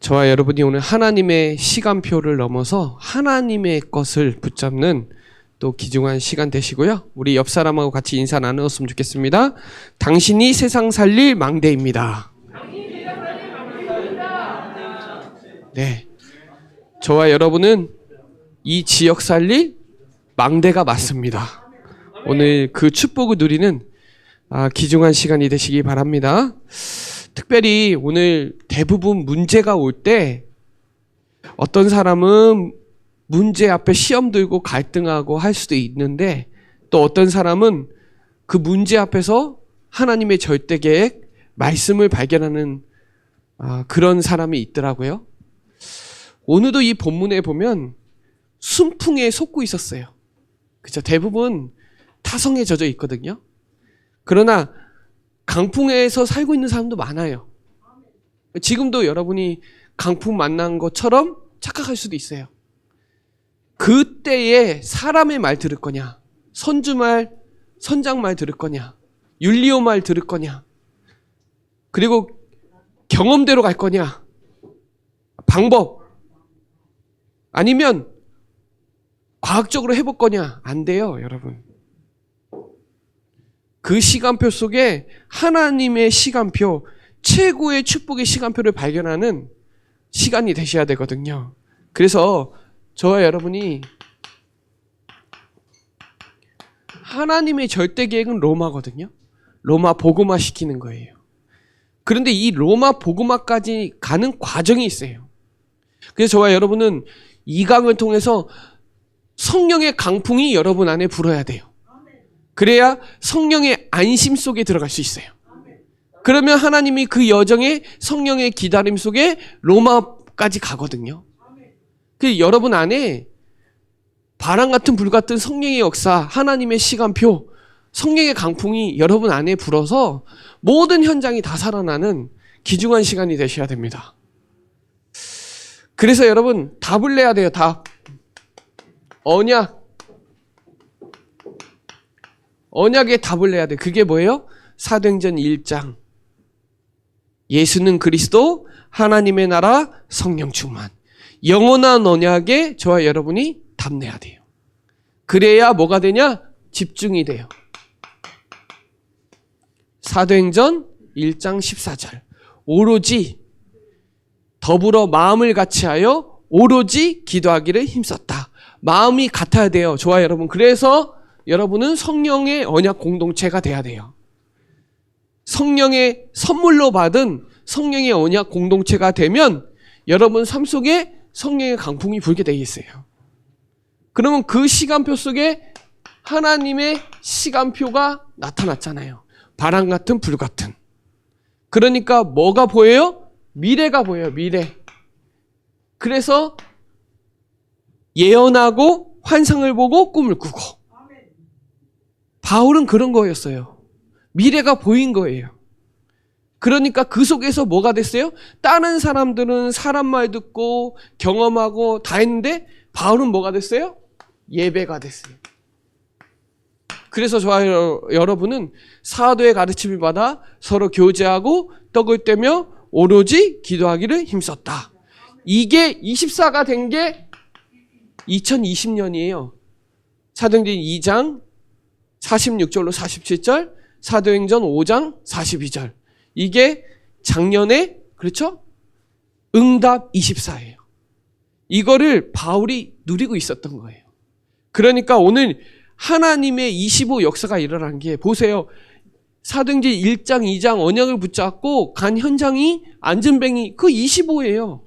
저와 여러분이 오늘 하나님의 시간표를 넘어서 하나님의 것을 붙잡는 또 귀중한 시간 되시고요. 우리 옆 사람하고 같이 인사 나누었으면 좋겠습니다. 당신이 세상 살릴 망대입니다. 네, 저와 여러분은 이 지역 살릴 망대가 맞습니다. 오늘 그 축복을 누리는 귀중한 시간이 되시기 바랍니다. 특별히 오늘 대부분 문제가 올 때 어떤 사람은 문제 앞에 시험 들고 갈등하고 할 수도 있는데, 또 어떤 사람은 그 문제 앞에서 하나님의 절대 계획, 말씀을 발견하는 그런 사람이 있더라고요. 오늘도 이 본문에 보면 순풍에 솟고 있었어요. 그렇죠? 대부분 타성에 젖어 있거든요. 그러나 강풍에서 살고 있는 사람도 많아요. 지금도 여러분이 강풍 만난 것처럼 착각할 수도 있어요. 그때에 사람의 말 들을 거냐, 선주 말, 선장 말 들을 거냐, 율리오 말 들을 거냐, 그리고 경험대로 갈 거냐, 방법, 아니면 과학적으로 해볼 거냐. 안 돼요, 여러분. 그 시간표 속에 하나님의 시간표, 최고의 축복의 시간표를 발견하는 시간이 되셔야 되거든요. 그래서 저와 여러분이 하나님의 절대 계획은 로마거든요. 로마 복음화 시키는 거예요. 그런데 이 로마 복음화까지 가는 과정이 있어요. 그래서 저와 여러분은 이 강을 통해서 성령의 강풍이 여러분 안에 불어야 돼요. 그래야 성령의 안심 속에 들어갈 수 있어요. 그러면 하나님이 그 여정에 성령의 기다림 속에 로마까지 가거든요. 그 여러분 안에 바람 같은 불 같은 성령의 역사, 하나님의 시간표, 성령의 강풍이 여러분 안에 불어서 모든 현장이 다 살아나는 귀중한 시간이 되셔야 됩니다. 그래서 여러분 답을 내야 돼요. 답. 언약의 답을 내야 돼. 그게 뭐예요? 사도행전 1장. 예수는 그리스도, 하나님의 나라, 성령 충만. 영원한 언약에 저와 여러분이 답내야 돼요. 그래야 뭐가 되냐? 집중이 돼요. 사도행전 1장 14절. 오로지 더불어 마음을 같이하여 오로지 기도하기를 힘썼다. 마음이 같아야 돼요. 저와 여러분. 그래서 여러분은 성령의 언약 공동체가 돼야 돼요. 성령의 선물로 받은 성령의 언약 공동체가 되면 여러분 삶 속에 성령의 강풍이 불게 되어 있어요. 그러면 그 시간표 속에 하나님의 시간표가 나타났잖아요. 바람 같은 불 같은. 그러니까 뭐가 보여요? 미래가 보여요. 미래. 그래서 예언하고 환상을 보고 꿈을 꾸고. 바울은 그런 거였어요. 미래가 보인 거예요. 그러니까 그 속에서 뭐가 됐어요? 다른 사람들은 사람 말 듣고 경험하고 다 했는데 바울은 뭐가 됐어요? 예배가 됐어요. 그래서 저와 여러분은 사도의 가르침을 받아 서로 교제하고 떡을 떼며 오로지 기도하기를 힘썼다. 이게 24가 된 게 2020년이에요. 사도행전 2장 46절로 47절, 사도행전 5장 42절. 이게 작년에, 그렇죠? 응답 24예요. 이거를 바울이 누리고 있었던 거예요. 그러니까 오늘 하나님의 25 역사가 일어난 게, 보세요. 사도행전 1장, 2장 언약을 붙잡고 간 현장이 안전뱅이, 그 25예요.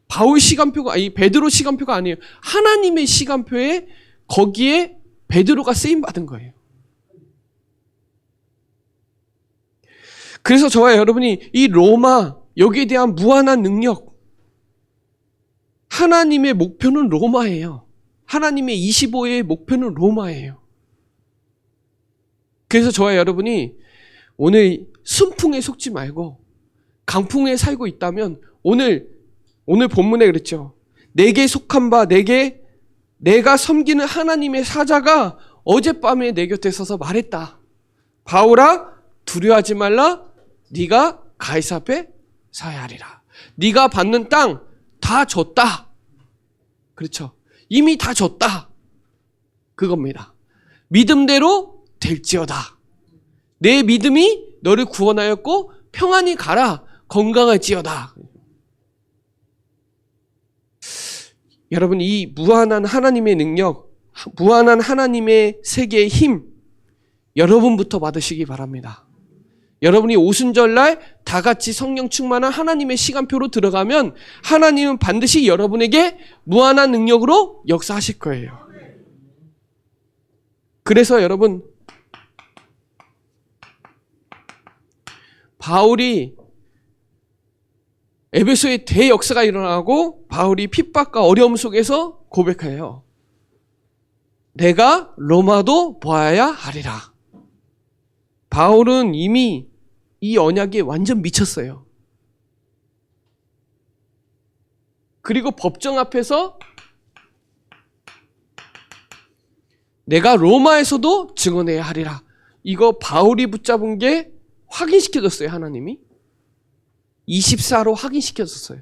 바울 시간표가, 베드로 시간표가 아니에요. 하나님의 시간표에 거기에 베드로가 쓰임받은 거예요. 그래서 저와 여러분이 이 로마, 여기에 대한 무한한 능력, 하나님의 목표는 로마예요. 하나님의 25의 목표는 로마예요. 그래서 저와 여러분이 오늘 순풍에 속지 말고 강풍에 살고 있다면, 오늘 본문에 그랬죠. 내게 속한 바, 내가 섬기는 하나님의 사자가 어젯밤에 내 곁에 서서 말했다. 바울아, 두려워하지 말라. 네가 가이사 앞에 서야 하리라. 네가 받는 땅 다 줬다. 그렇죠. 이미 다 줬다. 그겁니다. 믿음대로 될지어다. 내 믿음이 너를 구원하였고 평안히 가라. 건강할지어다. 여러분, 이 무한한 하나님의 능력, 무한한 하나님의 세계의 힘, 여러분부터 받으시기 바랍니다. 여러분이 오순절날 다 같이 성령 충만한 하나님의 시간표로 들어가면 하나님은 반드시 여러분에게 무한한 능력으로 역사하실 거예요. 그래서 여러분, 바울이 에베소의 대역사가 일어나고 바울이 핍박과 어려움 속에서 고백해요. 내가 로마도 보아야 하리라. 바울은 이미 이 언약에 완전 미쳤어요. 그리고 법정 앞에서 내가 로마에서도 증언해야 하리라. 이거 바울이 붙잡은 게 확인시켜줬어요, 하나님이. 24로 확인시켜줬어요.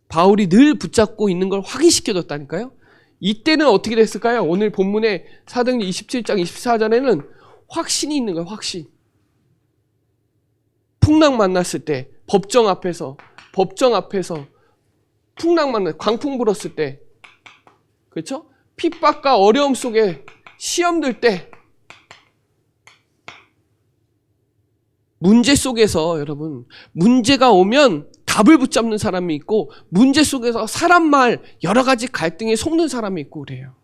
바울이 늘 붙잡고 있는 걸 확인시켜줬다니까요. 이때는 어떻게 됐을까요? 오늘 본문의 사도행전 27장 24절에는 확신이 있는 거예요, 확신. 풍랑 만났을 때, 법정 앞에서 풍랑 만났, 광풍 불었을 때, 그렇죠? 핍박과 어려움 속에 시험들 때, 문제 속에서 여러분, 문제가 오면 답을 붙잡는 사람이 있고, 문제 속에서 사람 말 여러 가지 갈등에 속는 사람이 있고 그래요.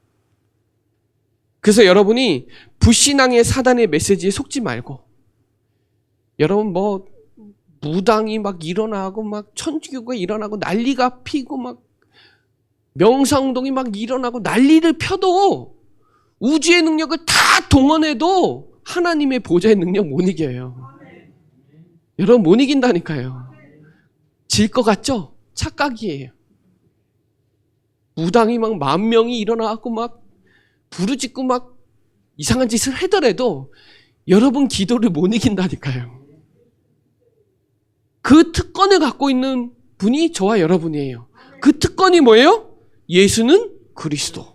그래서 여러분이 불신앙의 사단의 메시지에 속지 말고, 여러분 무당이 막 일어나고 막 천주교가 일어나고 난리가 피고 막 명상운동이 막 일어나고 난리를 펴도 우주의 능력을 다 동원해도 하나님의 보좌의 능력 못 이겨요. 여러분 못 이긴다니까요. 질 것 같죠? 착각이에요. 무당이 막 10,000명이 일어나고 막 부르짖고 막 이상한 짓을 하더라도 여러분 기도를 못 이긴다니까요. 그 특권을 갖고 있는 분이 저와 여러분이에요. 그 특권이 뭐예요? 예수는 그리스도.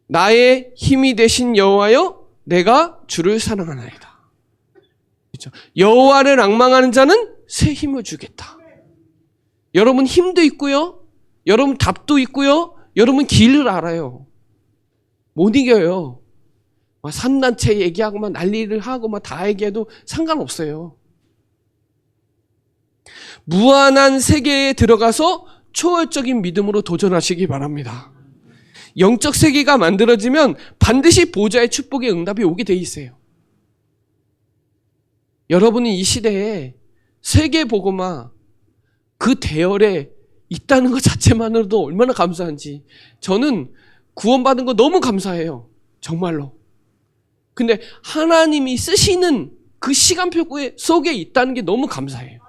나의 힘이 되신 여호와여, 내가 주를 사랑하나이다. 그렇죠? 여호와를 앙망하는 자는 새 힘을 주겠다. 여러분 힘도 있고요. 여러분 답도 있고요. 여러분 길을 알아요. 못 이겨요. 막 산단체 얘기하고 막 난리를 하고 막 다 얘기해도 상관없어요. 무한한 세계에 들어가서 초월적인 믿음으로 도전하시기 바랍니다. 영적 세계가 만들어지면 반드시 보좌의 축복의 응답이 오게 돼 있어요. 여러분이 이 시대에 세계 복음화 그 대열에 있다는 것 자체만으로도 얼마나 감사한지. 저는 구원받은 거 너무 감사해요. 정말로. 근데 하나님이 쓰시는 그 시간표 속에 있다는 게 너무 감사해요.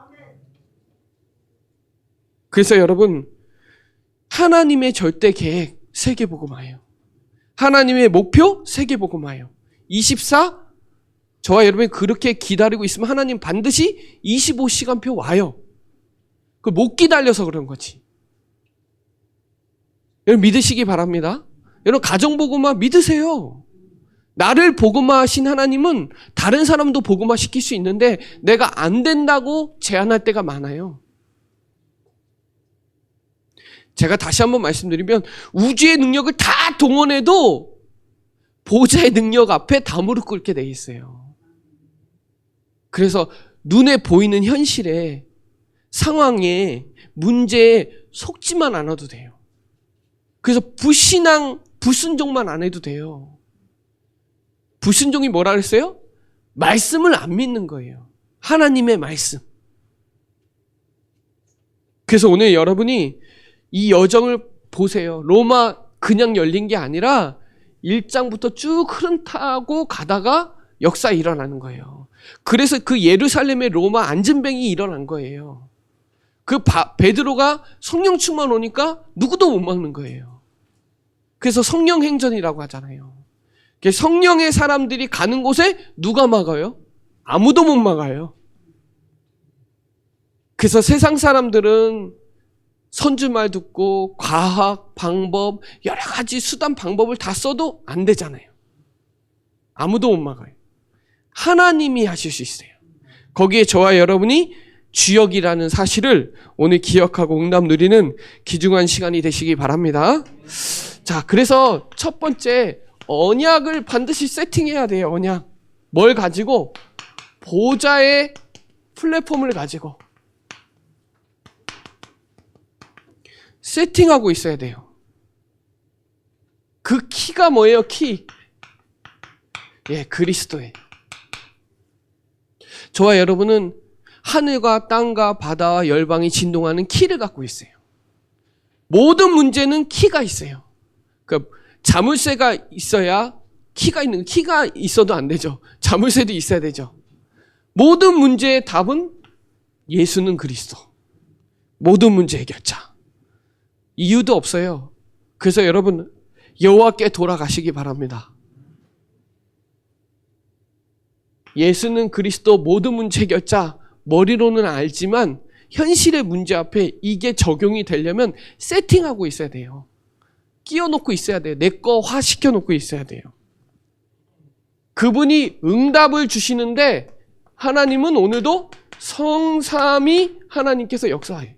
그래서 여러분, 하나님의 절대 계획 세계복음화예요. 하나님의 목표 세계복음화예요. 24, 저와 여러분이 그렇게 기다리고 있으면 하나님 반드시 25시간표 와요. 그 못 기다려서 그런 거지. 여러분 믿으시기 바랍니다. 여러분 가정복음화 믿으세요. 나를 복음화하신 하나님은 다른 사람도 복음화시킬 수 있는데 내가 안 된다고 제안할 때가 많아요. 제가 다시 한번 말씀드리면 우주의 능력을 다 동원해도 보좌의 능력 앞에 다 무릎 꿇게 돼 있어요. 그래서 눈에 보이는 현실에, 상황에, 문제에 속지만 않아도 돼요. 그래서 불신앙, 불순종만 안 해도 돼요. 불순종이 뭐라 그랬어요? 말씀을 안 믿는 거예요. 하나님의 말씀. 그래서 오늘 여러분이 이 여정을 보세요. 로마 그냥 열린 게 아니라 1장부터 쭉 흐름 타고 가다가 역사 일어나는 거예요. 그래서 그 예루살렘의 로마 안전뱅이 일어난 거예요. 그 베드로가 성령 충만 오니까 누구도 못 막는 거예요. 그래서 성령 행전이라고 하잖아요. 성령의 사람들이 가는 곳에 누가 막아요? 아무도 못 막아요. 그래서 세상 사람들은 선주 말 듣고 과학, 방법, 여러 가지 수단, 방법을 다 써도 안 되잖아요. 아무도 못 막아요. 하나님이 하실 수 있어요. 거기에 저와 여러분이 주역이라는 사실을 오늘 기억하고 응답 누리는 귀중한 시간이 되시기 바랍니다. 자, 그래서 첫 번째, 언약을 반드시 세팅해야 돼요. 언약. 뭘 가지고? 보좌의 플랫폼을 가지고 세팅하고 있어야 돼요. 그 키가 뭐예요? 키. 예, 그리스도예요. 저와 여러분은 하늘과 땅과 바다와 열방이 진동하는 키를 갖고 있어요. 모든 문제는 키가 있어요. 그러니까 자물쇠가 있어야 키가 있어도 안 되죠. 자물쇠도 있어야 되죠. 모든 문제의 답은 예수는 그리스도. 모든 문제 해결자. 이유도 없어요. 그래서 여러분 여호와께 돌아가시기 바랍니다. 예수는 그리스도 모든 문제 해결자. 머리로는 알지만 현실의 문제 앞에 이게 적용이 되려면 세팅하고 있어야 돼요. 끼워놓고 있어야 돼요. 내 거화 시켜놓고 있어야 돼요. 그분이 응답을 주시는데 하나님은 오늘도 성삼위 하나님께서 역사해요.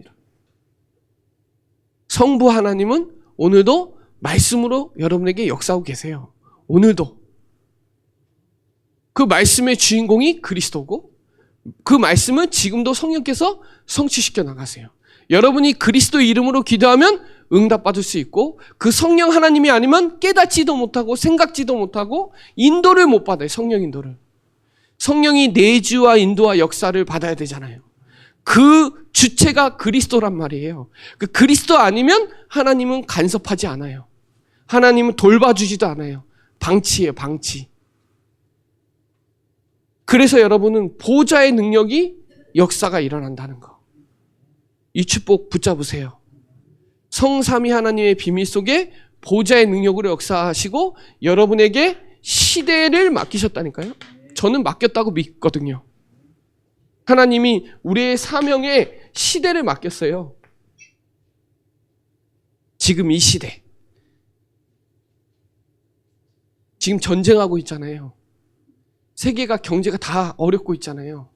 성부 하나님은 오늘도 말씀으로 여러분에게 역사하고 계세요. 오늘도. 그 말씀의 주인공이 그리스도고 그 말씀은 지금도 성령께서 성취시켜 나가세요. 여러분이 그리스도 이름으로 기도하면 응답받을 수 있고 그 성령 하나님이 아니면 깨닫지도 못하고 생각지도 못하고 인도를 못 받아요. 성령 인도를. 성령이 내주와 인도와 역사를 받아야 되잖아요. 그 주체가 그리스도란 말이에요. 그 그리스도 아니면 하나님은 간섭하지 않아요. 하나님은 돌봐주지도 않아요. 방치예요, 방치. 그래서 여러분은 보좌의 능력이 역사가 일어난다는 거. 이 축복 붙잡으세요. 성삼위 하나님의 비밀 속에 보좌의 능력으로 역사하시고 여러분에게 시대를 맡기셨다니까요. 저는 맡겼다고 믿거든요. 하나님이 우리의 사명에 시대를 맡겼어요. 지금 이 시대. 지금 전쟁하고 있잖아요. 세계가 경제가 다 어렵고 있잖아요.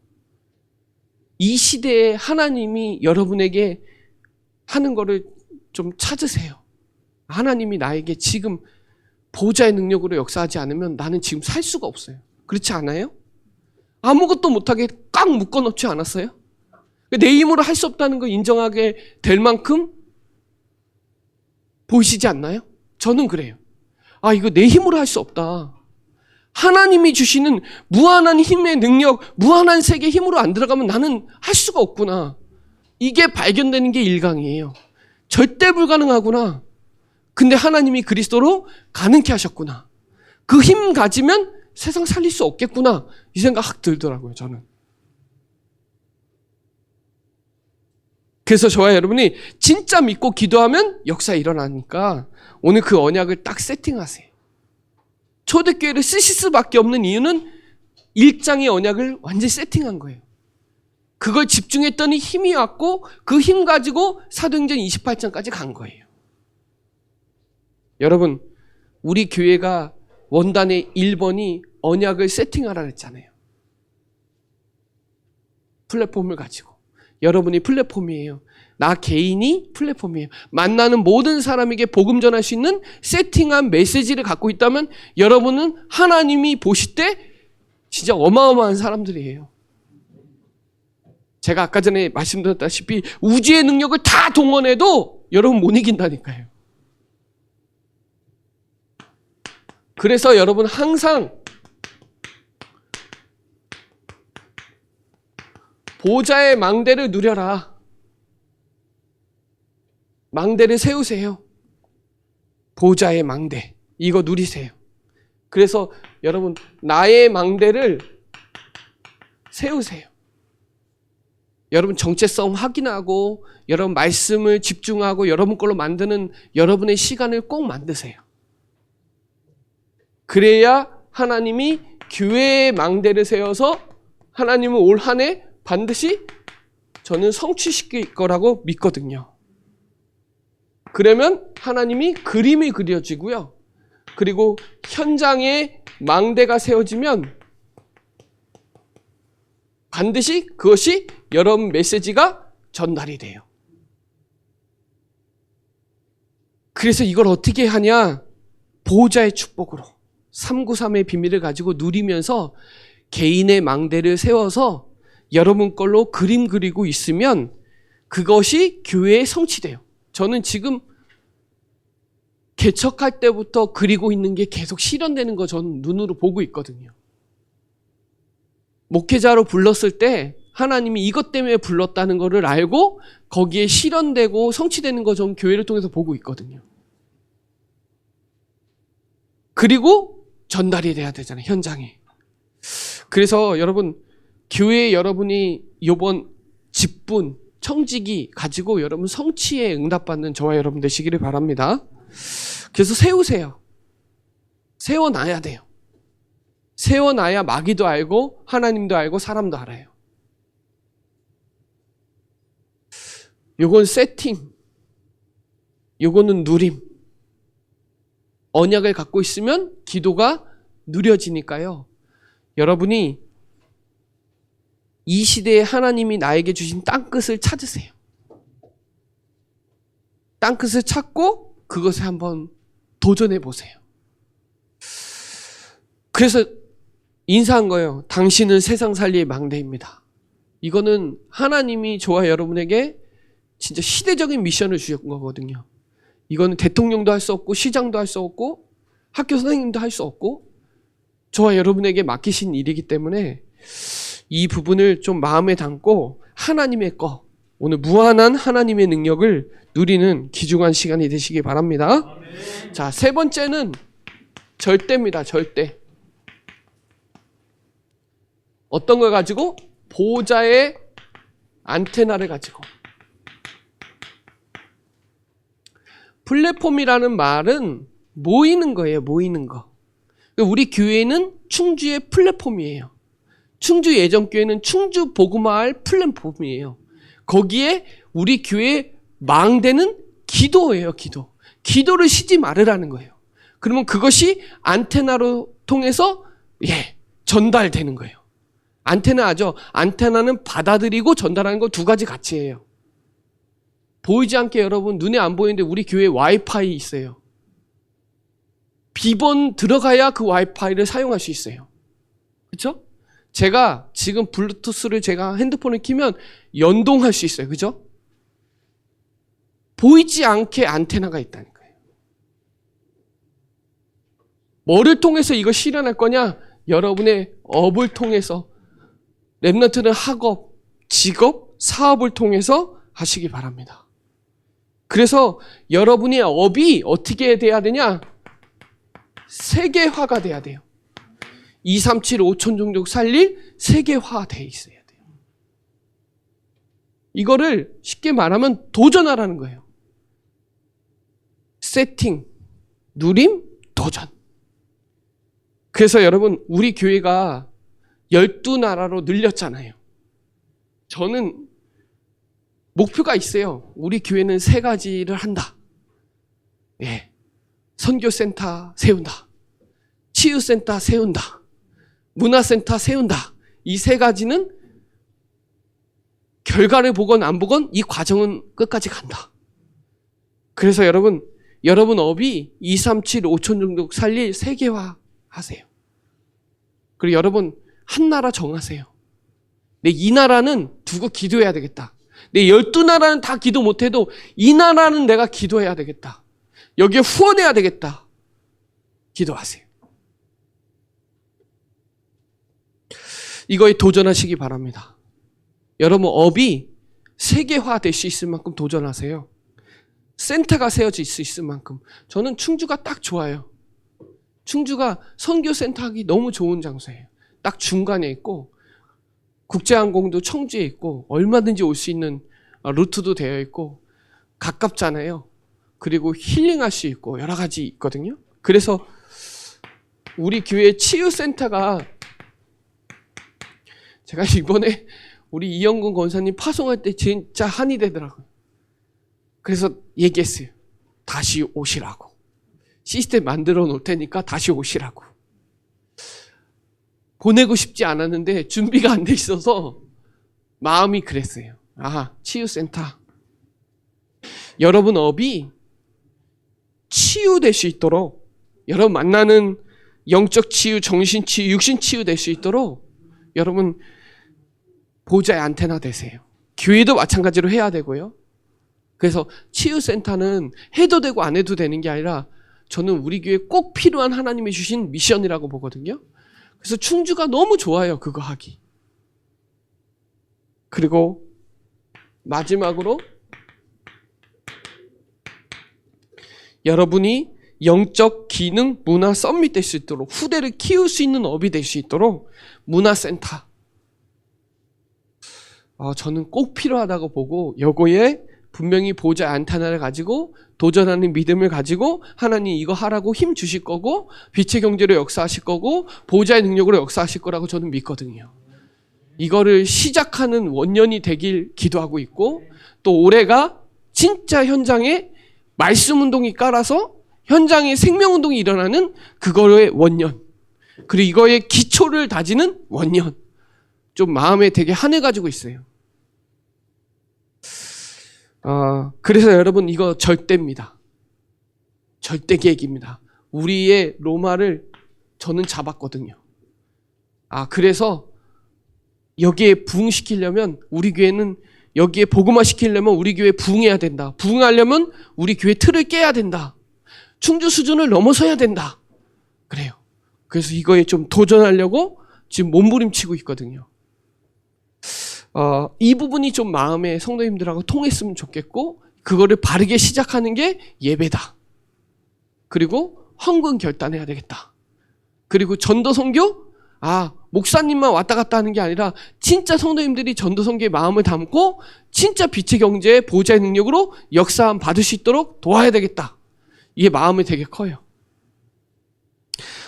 이 시대에 하나님이 여러분에게 하는 거를 좀 찾으세요. 하나님이 나에게 지금 보좌의 능력으로 역사하지 않으면 나는 지금 살 수가 없어요. 그렇지 않아요? 아무것도 못하게 꽉 묶어놓지 않았어요? 내 힘으로 할 수 없다는 거 인정하게 될 만큼 보이시지 않나요? 저는 그래요. 아, 이거 내 힘으로 할 수 없다. 하나님이 주시는 무한한 힘의 능력, 무한한 세계의 힘으로 안 들어가면 나는 할 수가 없구나. 이게 발견되는 게 일강이에요. 절대 불가능하구나. 근데 하나님이 그리스도로 가능케 하셨구나. 그 힘 가지면 세상 살릴 수 없겠구나. 이 생각 확 들더라고요, 저는. 그래서 저와 여러분이 진짜 믿고 기도하면 역사 일어나니까 오늘 그 언약을 딱 세팅하세요. 초대교회를 쓰실 수밖에 없는 이유는 1장의 언약을 완전히 세팅한 거예요. 그걸 집중했더니 힘이 왔고 그 힘 가지고 사도행전 28장까지 간 거예요. 여러분, 우리 교회가 원단의 1번이 언약을 세팅하라 했잖아요. 플랫폼을 가지고. 여러분이 플랫폼이에요. 나 개인이 플랫폼이에요. 만나는 모든 사람에게 복음 전할 수 있는 세팅한 메시지를 갖고 있다면 여러분은 하나님이 보실 때 진짜 어마어마한 사람들이에요. 제가 아까 전에 말씀드렸다시피 우주의 능력을 다 동원해도 여러분 못 이긴다니까요. 그래서 여러분 항상 보좌의 망대를 누려라. 망대를 세우세요. 보좌의 망대. 이거 누리세요. 그래서 여러분 나의 망대를 세우세요. 여러분 정체성 확인하고 여러분 말씀을 집중하고 여러분 걸로 만드는 여러분의 시간을 꼭 만드세요. 그래야 하나님이 교회의 망대를 세워서 하나님은 올 한 해 반드시 저는 성취시킬 거라고 믿거든요. 그러면 하나님이 그림이 그려지고요. 그리고 현장에 망대가 세워지면 반드시 그것이 여러분 메시지가 전달이 돼요. 그래서 이걸 어떻게 하냐? 보호자의 축복으로 393의 비밀을 가지고 누리면서 개인의 망대를 세워서 여러분 걸로 그림 그리고 있으면 그것이 교회에 성취돼요. 저는 지금 개척할 때부터 그리고 있는 게 계속 실현되는 거 저는 눈으로 보고 있거든요. 목회자로 불렀을 때 하나님이 이것 때문에 불렀다는 것을 알고 거기에 실현되고 성취되는 거 저는 교회를 통해서 보고 있거든요. 그리고 전달이 돼야 되잖아요, 현장에. 그래서 여러분, 교회에 여러분이 이번 직분, 청지기 가지고 여러분 성취에 응답받는 저와 여러분 되시기를 바랍니다. 그래서 세우세요. 세워놔야 돼요. 세워놔야 마귀도 알고 하나님도 알고 사람도 알아요. 요건 세팅, 요거는 누림. 언약을 갖고 있으면 기도가 누려지니까요. 여러분이 이 시대에 하나님이 나에게 주신 땅끝을 찾으세요. 땅끝을 찾고 그것에 한번 도전해 보세요. 그래서 인사한 거예요. 당신은 세상 살리의 망대입니다. 이거는 하나님이 저와 여러분에게 진짜 시대적인 미션을 주신 거거든요. 이거는 대통령도 할 수 없고 시장도 할 수 없고 학교 선생님도 할 수 없고 저와 여러분에게 맡기신 일이기 때문에 이 부분을 좀 마음에 담고 하나님의 거, 오늘 무한한 하나님의 능력을 누리는 귀중한 시간이 되시기 바랍니다. 자, 세 번째는 절대입니다. 절대. 어떤 걸 가지고? 보호자의 안테나를 가지고. 플랫폼이라는 말은 모이는 거예요. 모이는 거. 우리 교회는 충주의 플랫폼이에요. 충주 예정교회는 충주 복음마을 플랫폼이에요. 거기에 우리 교회 망대는 기도예요. 기도. 기도를 쉬지 말으라는 거예요. 그러면 그것이 안테나로 통해서 전달되는 거예요. 안테나죠. 안테나는 받아들이고 전달하는 거 두 가지 가치예요. 보이지 않게 여러분 눈에 안 보이는데 우리 교회에 와이파이 있어요. 비번 들어가야 그 와이파이를 사용할 수 있어요. 그렇죠? 제가 지금 블루투스를 제가 핸드폰을 켜면 연동할 수 있어요. 그죠? 보이지 않게 안테나가 있다는 거예요. 뭐를 통해서 이거 실현할 거냐? 여러분의 업을 통해서 렘넌트는 학업, 직업, 사업을 통해서 하시기 바랍니다. 그래서 여러분의 업이 어떻게 돼야 되냐? 세계화가 돼야 돼요. 237 5천 종족 살릴 세계화 돼 있어야 돼요. 이거를 쉽게 말하면 도전하라는 거예요. 세팅, 누림, 도전. 그래서 여러분 우리 교회가 12나라로 늘렸잖아요. 저는 목표가 있어요. 우리 교회는 3가지를 한다. 선교센터 세운다. 치유센터 세운다. 문화센터 세운다. 이 3가지는 결과를 보건 안 보건 이 과정은 끝까지 간다. 그래서 여러분 업이 237 5천 종족 살릴 세계화 하세요. 그리고 여러분 한 나라 정하세요. 이 나라는 두고 기도해야 되겠다. 12나라는 다 기도 못해도 이 나라는 내가 기도해야 되겠다. 여기에 후원해야 되겠다. 기도하세요. 이거에 도전하시기 바랍니다. 여러분 업이 세계화 될 수 있을 만큼 도전하세요. 센터가 세워질 수 있을 만큼. 저는 충주가 딱 좋아요. 충주가 선교센터 하기 너무 좋은 장소예요. 딱 중간에 있고 국제항공도 청주에 있고 얼마든지 올 수 있는 루트도 되어 있고 가깝잖아요. 그리고 힐링할 수 있고 여러 가지 있거든요. 그래서 우리 교회 치유센터가 제가 이번에 우리 이영근 권사님 파송할 때 진짜 한이 되더라고요. 그래서 얘기했어요. 다시 오시라고. 시스템 만들어 놓을 테니까 다시 오시라고. 보내고 싶지 않았는데 준비가 안 돼 있어서 마음이 그랬어요. 아, 치유센터. 여러분 업이 치유될 수 있도록, 여러분 만나는 영적 치유, 정신 치유, 육신 치유 될 수 있도록 여러분 보좌의 안테나 되세요. 교회도 마찬가지로 해야 되고요. 그래서 치유센터는 해도 되고 안 해도 되는 게 아니라 저는 우리 교회에 꼭 필요한 하나님이 주신 미션이라고 보거든요. 그래서 충주가 너무 좋아요, 그거 하기. 그리고 마지막으로 여러분이 영적 기능 문화 썸밋 될 수 있도록, 후대를 키울 수 있는 업이 될 수 있도록 문화센터, 저는 꼭 필요하다고 보고, 여거에 분명히 보좌의 안테나를 가지고 도전하는 믿음을 가지고 하나님 이거 하라고 힘 주실 거고, 빛의 경제로 역사하실 거고, 보좌의 능력으로 역사하실 거라고 저는 믿거든요. 이거를 시작하는 원년이 되길 기도하고 있고, 또 올해가 진짜 현장에 말씀 운동이 깔아서 현장에 생명 운동이 일어나는 그거의 원년, 그리고 이거의 기초를 다지는 원년, 좀 마음에 되게 한해가지고 있어요. 그래서 여러분 이거 절대입니다. 절대 계획입니다. 우리의 로마를 저는 잡았거든요. 그래서 여기에 부흥시키려면 우리 교회는, 여기에 복음화 시키려면 우리 교회 부흥해야 된다. 부흥하려면 우리 교회 틀을 깨야 된다. 충주 수준을 넘어서야 된다. 그래요. 그래서 이거에 좀 도전하려고 지금 몸부림치고 있거든요. 이 부분이 좀 마음에 성도님들하고 통했으면 좋겠고, 그거를 바르게 시작하는 게 예배다. 그리고 헌금 결단해야 되겠다. 그리고 전도 선교? 목사님만 왔다 갔다 하는 게 아니라 진짜 성도님들이 전도 선교의 마음을 담고 진짜 빛의 경제의 보좌의 능력으로 역사함 받을 수 있도록 도와야 되겠다. 이게 마음이 되게 커요.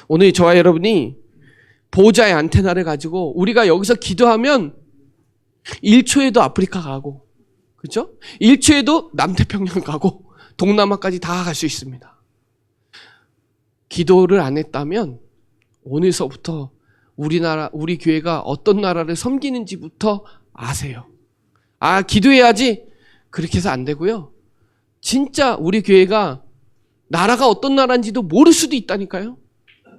오늘 저와 여러분이 보좌의 안테나를 가지고 우리가 여기서 기도하면 1초에도 아프리카 가고, 그렇죠? 1초에도 남태평양 가고 동남아까지 다 갈 수 있습니다. 기도를 안 했다면 오늘서부터 우리 교회가 어떤 나라를 섬기는지부터 아세요. 기도해야지. 그렇게 해서 안 되고요. 진짜 우리 교회가 나라가 어떤 나라인지도 모를 수도 있다니까요.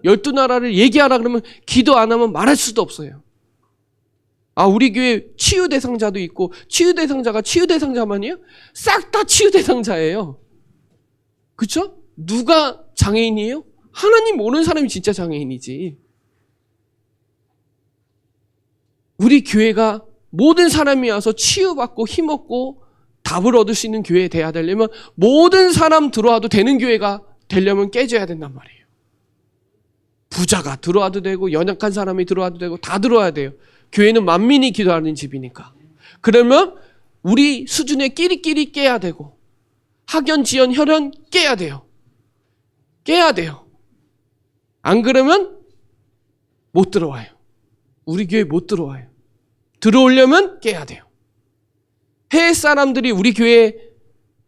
12나라를 얘기하라 그러면 기도 안 하면 말할 수도 없어요. 우리 교회 치유 대상자도 있고, 치유 대상자가 치유 대상자만이에요? 싹 다 치유 대상자예요. 그렇죠? 누가 장애인이에요? 하나님 모르는 사람이 진짜 장애인이지. 우리 교회가 모든 사람이 와서 치유받고 힘없고 답을 얻을 수 있는 교회에 돼야 되려면 모든 사람 들어와도 되는 교회가 되려면 깨져야 된단 말이에요. 부자가 들어와도 되고 연약한 사람이 들어와도 되고 다 들어와야 돼요. 교회는 만민이 기도하는 집이니까. 그러면 우리 수준에 끼리끼리 깨야 되고, 학연, 지연, 혈연 깨야 돼요. 깨야 돼요. 안 그러면 못 들어와요. 우리 교회 못 들어와요. 들어오려면 깨야 돼요. 해외 사람들이 우리 교회,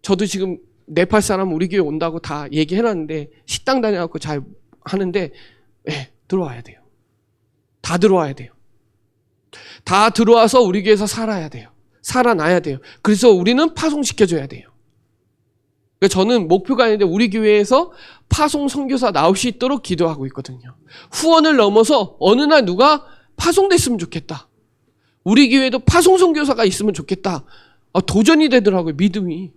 저도 지금 네팔 사람 우리 교회 온다고 다 얘기해놨는데 식당 다녀갖고 잘 하는데, 들어와야 돼요. 다 들어와야 돼요. 다 들어와서 우리 교회에서 살아야 돼요. 살아나야 돼요. 그래서 우리는 파송시켜줘야 돼요. 그러니까 저는 목표가 있는데 우리 교회에서 파송 선교사 나올 수 있도록 기도하고 있거든요. 후원을 넘어서 어느 날 누가 파송됐으면 좋겠다. 우리 교회에도 파송 선교사가 있으면 좋겠다. 도전이 되더라고요, 믿음이.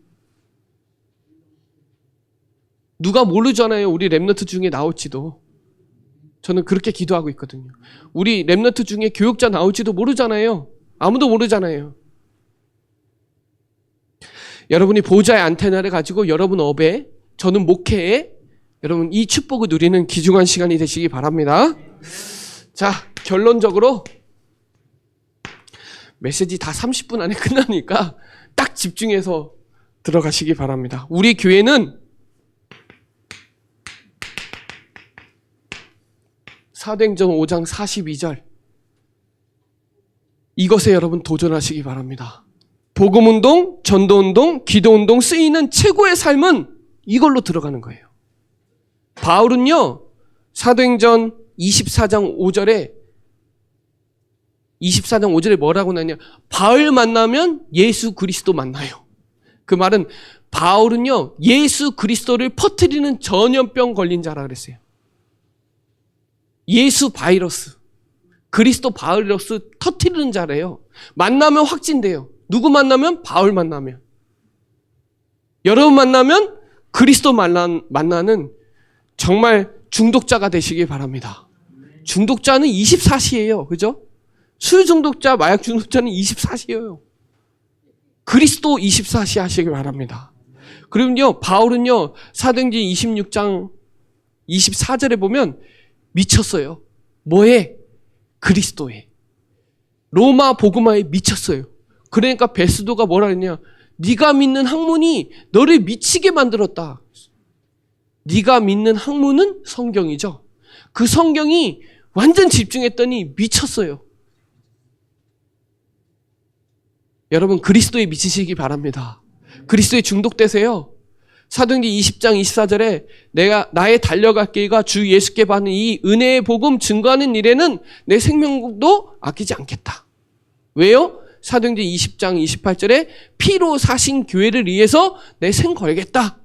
누가 모르잖아요, 우리 랩너트 중에 나올지도. 저는 그렇게 기도하고 있거든요. 우리 랩너트 중에 교육자 나올지도 모르잖아요. 아무도 모르잖아요. 여러분이 보좌의 안테나를 가지고 여러분 업에, 저는 목회에, 여러분 이 축복을 누리는 귀중한 시간이 되시기 바랍니다. 자, 결론적으로 메시지 다 30분 안에 끝나니까 딱 집중해서 들어가시기 바랍니다. 우리 교회는 사도행전 5장 42절, 이것에 여러분 도전하시기 바랍니다. 복음운동, 전도운동, 기도운동 쓰이는 최고의 삶은 이걸로 들어가는 거예요. 바울은요, 사도행전 24장 5절에 뭐라고 나냐? 바울 만나면 예수 그리스도 만나요. 그 말은 바울은요, 예수 그리스도를 퍼뜨리는 전염병 걸린 자라 그랬어요. 예수 바이러스, 그리스도 바이러스 터뜨리는 자래요. 만나면 확진돼요. 누구 만나면? 바울 만나면. 여러분 만나면 그리스도 만나는 정말 중독자가 되시길 바랍니다. 중독자는 24시예요. 그죠? 술 중독자, 마약 중독자는 24시예요. 그리스도 24시 하시길 바랍니다. 그리고요, 바울은요, 사도행전 26장 24절에 보면 미쳤어요. 뭐에? 그리스도에. 로마 복음화에 미쳤어요. 그러니까 베스도가 뭐라 했냐? 네가 믿는 학문이 너를 미치게 만들었다. 네가 믿는 학문은 성경이죠. 그 성경이 완전 집중했더니 미쳤어요. 여러분 그리스도에 미치시기 바랍니다. 그리스도에 중독되세요. 사도행전 20장 24절에 내가 나의 달려갈 길과 주 예수께 받는 이 은혜의 복음 증거하는 일에는 내 생명도 아끼지 않겠다. 왜요? 사도행전 20장 28절에 피로 사신 교회를 위해서 내 생 걸겠다.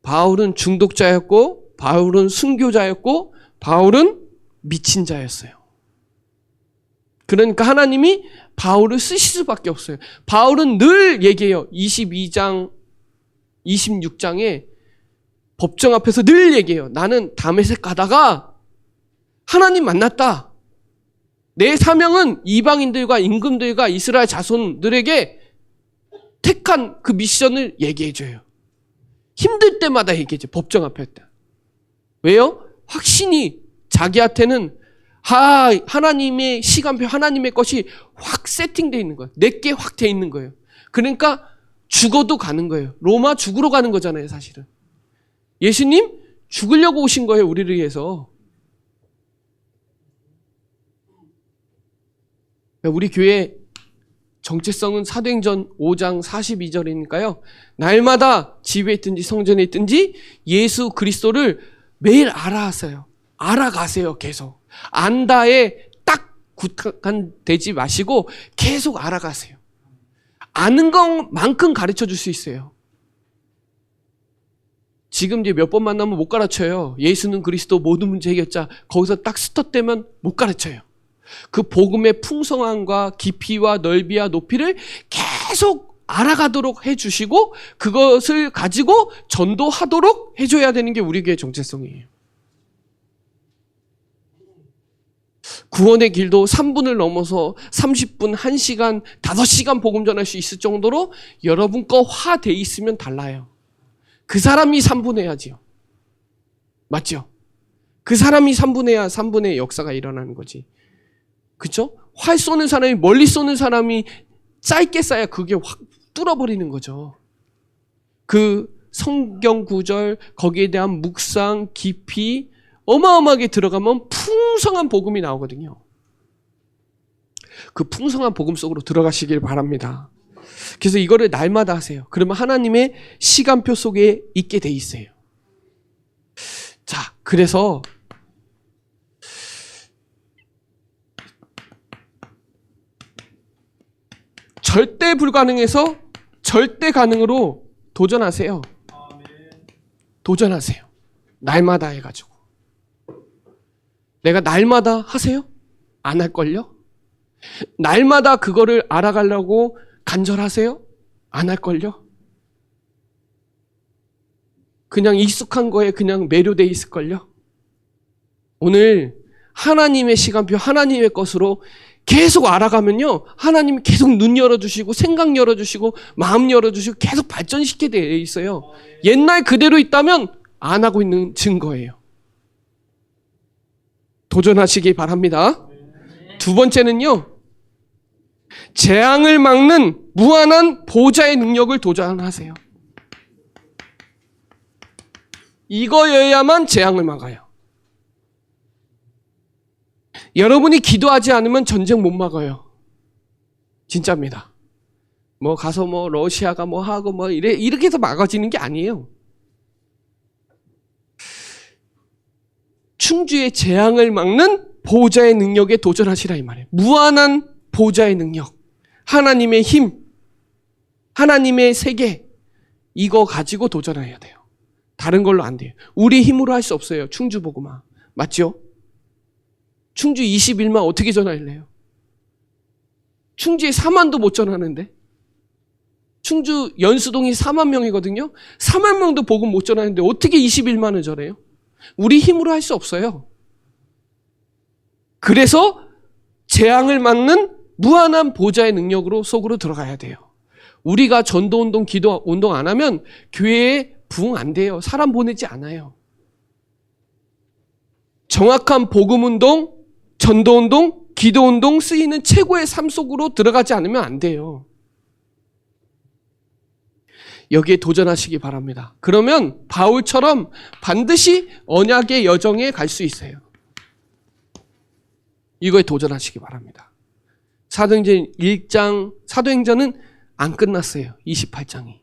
바울은 중독자였고 바울은 순교자였고 바울은 미친 자였어요. 그러니까 하나님이 바울을 쓰실 수밖에 없어요. 바울은 늘 얘기해요. 22장, 26장에 법정 앞에서 늘 얘기해요. 나는 다메섹 가다가 하나님 만났다. 내 사명은 이방인들과 임금들과 이스라엘 자손들에게 택한 그 미션을 얘기해줘요. 힘들 때마다 얘기해줘요. 법정 앞에 때. 왜요? 확신이 자기한테는 하나님의 시간표, 하나님의 것이 확 세팅되어 있는 거예요. 내게 확 돼 있는 거예요. 그러니까 죽어도 가는 거예요. 로마 죽으러 가는 거잖아요, 사실은. 예수님 죽으려고 오신 거예요, 우리를 위해서. 우리 교회 정체성은 사도행전 5장 42절이니까요. 날마다 집에 있든지 성전에 있든지 예수 그리스도를 매일 알아가세요, 계속. 안다에 딱 국한되지 마시고 계속 알아가세요. 아는 것만큼 가르쳐 줄 수 있어요. 지금 이제 몇 번 만나면 못 가르쳐요. 예수는 그리스도 모든 문제 해결자. 거기서 딱 스톱되면 못 가르쳐요. 그 복음의 풍성함과 깊이와 넓이와 높이를 계속 알아가도록 해주시고 그것을 가지고 전도하도록 해줘야 되는 게 우리 교회 정체성이에요. 구원의 길도 3분을 넘어서 30분, 1시간, 5시간 복음 전할 수 있을 정도로 여러분 거 화돼 있으면 달라요. 그 사람이 3분해야지요. 맞죠? 그 사람이 3분해야 3분의 역사가 일어나는 거지. 그쵸? 활 쏘는 사람이, 멀리 쏘는 사람이 짧게 쏴야 그게 확 뚫어버리는 거죠. 그 성경 구절, 거기에 대한 묵상, 깊이, 어마어마하게 들어가면 풍성한 복음이 나오거든요. 그 풍성한 복음 속으로 들어가시길 바랍니다. 그래서 이거를 날마다 하세요. 그러면 하나님의 시간표 속에 있게 돼 있어요. 자, 그래서 절대 불가능에서 절대 가능으로 도전하세요. 도전하세요. 날마다 해가지고. 내가 날마다 하세요? 안 할걸요? 날마다 그거를 알아가려고 간절하세요? 안 할걸요? 그냥 익숙한 거에 그냥 매료돼 있을걸요? 오늘 하나님의 시간표, 하나님의 것으로 계속 알아가면요, 하나님이 계속 눈 열어주시고 생각 열어주시고 마음 열어주시고 계속 발전시키게 돼 있어요. 옛날 그대로 있다면 안 하고 있는 증거예요. 도전하시기 바랍니다. 두 번째는요, 재앙을 막는 무한한 보좌의 능력을 도전하세요. 이거여야만 재앙을 막아요. 여러분이 기도하지 않으면 전쟁 못 막아요. 진짜입니다. 뭐 가서 뭐 러시아가 뭐 하고 뭐 이렇게 해서 막아지는 게 아니에요. 충주의 재앙을 막는 보호자의 능력에 도전하시라 이 말이에요. 무한한 보호자의 능력, 하나님의 힘, 하나님의 세계, 이거 가지고 도전해야 돼요. 다른 걸로 안 돼요. 우리 힘으로 할 수 없어요. 충주 복음화. 맞죠? 충주 21만 어떻게 전할래요? 충주에 4만도 못 전하는데. 충주 연수동이 4만 명이거든요. 4만 명도 복음 못 전하는데 어떻게 21만을 전해요? 우리 힘으로 할 수 없어요. 그래서 재앙을 막는 무한한 보좌의 능력으로 속으로 들어가야 돼요. 우리가 전도운동, 기도운동 안 하면 교회에 부흥 안 돼요. 사람 보내지 않아요. 정확한 복음운동, 전도운동, 기도운동 쓰이는 최고의 삶 속으로 들어가지 않으면 안 돼요. 여기에 도전하시기 바랍니다. 그러면 바울처럼 반드시 언약의 여정에 갈 수 있어요. 이거에 도전하시기 바랍니다. 사도행전 1장, 사도행전은 안 끝났어요. 28장이.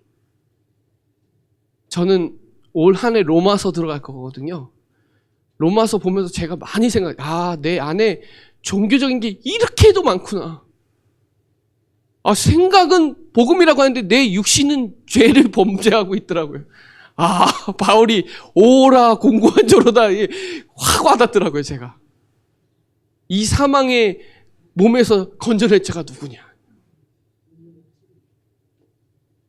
저는 올 한 해 로마서 들어갈 거거든요. 로마서 보면서 제가 많이 내 안에 종교적인 게 이렇게도 많구나. 생각은 복음이라고 하는데 내 육신은 죄를 범죄하고 있더라고요. 바울이 오라 공고한 저로다 확 와닿더라고요, 제가. 이 사망의 몸에서 건져낼 자가 누구냐.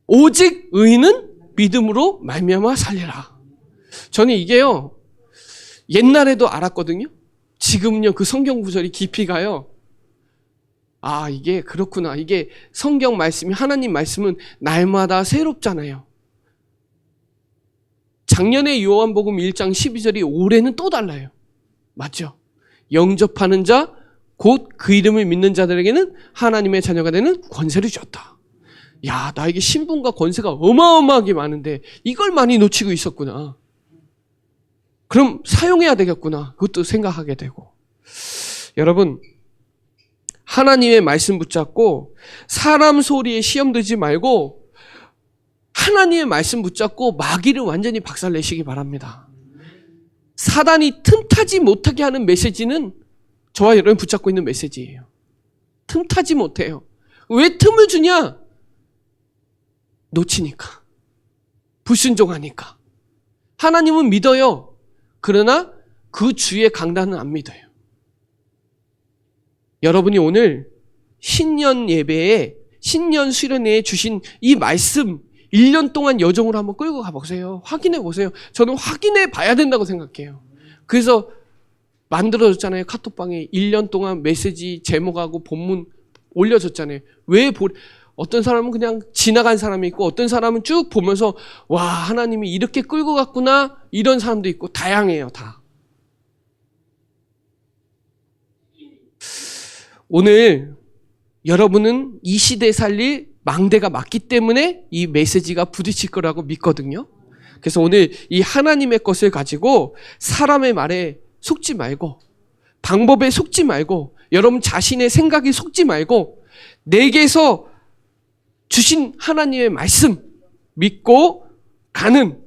오직 의인은 믿음으로 말미암아 살리라. 저는 이게요, 옛날에도 알았거든요. 지금은요, 그 성경 구절이 깊이 가요. 이게 그렇구나. 이게 성경 말씀이, 하나님 말씀은 날마다 새롭잖아요. 작년에 요한복음 1장 12절이 올해는 또 달라요. 맞죠? 영접하는 자, 곧 그 이름을 믿는 자들에게는 하나님의 자녀가 되는 권세를 줬다. 나에게 신분과 권세가 어마어마하게 많은데 이걸 많이 놓치고 있었구나. 그럼 사용해야 되겠구나. 그것도 생각하게 되고. 여러분, 하나님의 말씀 붙잡고 사람 소리에 시험 들지 말고 하나님의 말씀 붙잡고 마귀를 완전히 박살내시기 바랍니다. 사단이 틈타지 못하게 하는 메시지는 저와 여러분 붙잡고 있는 메시지예요. 틈타지 못해요. 왜 틈을 주냐? 놓치니까. 불순종하니까. 하나님은 믿어요. 그러나 그 주의 강단은 안 믿어요. 여러분이 오늘 신년 예배에, 신년 수련회에 주신 이 말씀 1년 동안 여정으로 한번 끌고 가보세요. 확인해 보세요. 저는 확인해 봐야 된다고 생각해요. 그래서 만들어졌잖아요. 카톡방에 1년 동안 메시지 제목하고 본문 올려줬잖아요. 어떤 사람은 그냥 지나간 사람이 있고 어떤 사람은 쭉 보면서 와, 하나님이 이렇게 끌고 갔구나, 이런 사람도 있고 다양해요. 다. 오늘 여러분은 이 시대에 살릴 망대가 맞기 때문에 이 메시지가 부딪힐 거라고 믿거든요. 그래서 오늘 이 하나님의 것을 가지고 사람의 말에 속지 말고, 방법에 속지 말고, 여러분 자신의 생각에 속지 말고 내게서 주신 하나님의 말씀 믿고 가는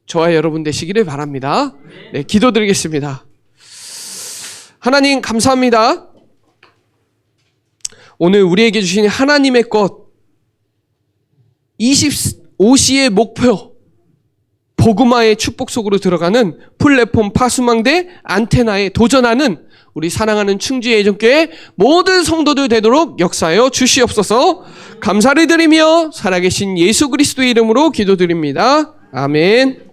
저와 여러분 되시기를 바랍니다. 네, 기도드리겠습니다. 하나님 감사합니다. 오늘 우리에게 주신 하나님의 것, 25시의 목표, 복음화의 축복 속으로 들어가는 플랫폼 파수망대 안테나에 도전하는 우리 사랑하는 충주예전교회 모든 성도들 되도록 역사하여 주시옵소서. 감사를 드리며 살아계신 예수 그리스도의 이름으로 기도드립니다. 아멘.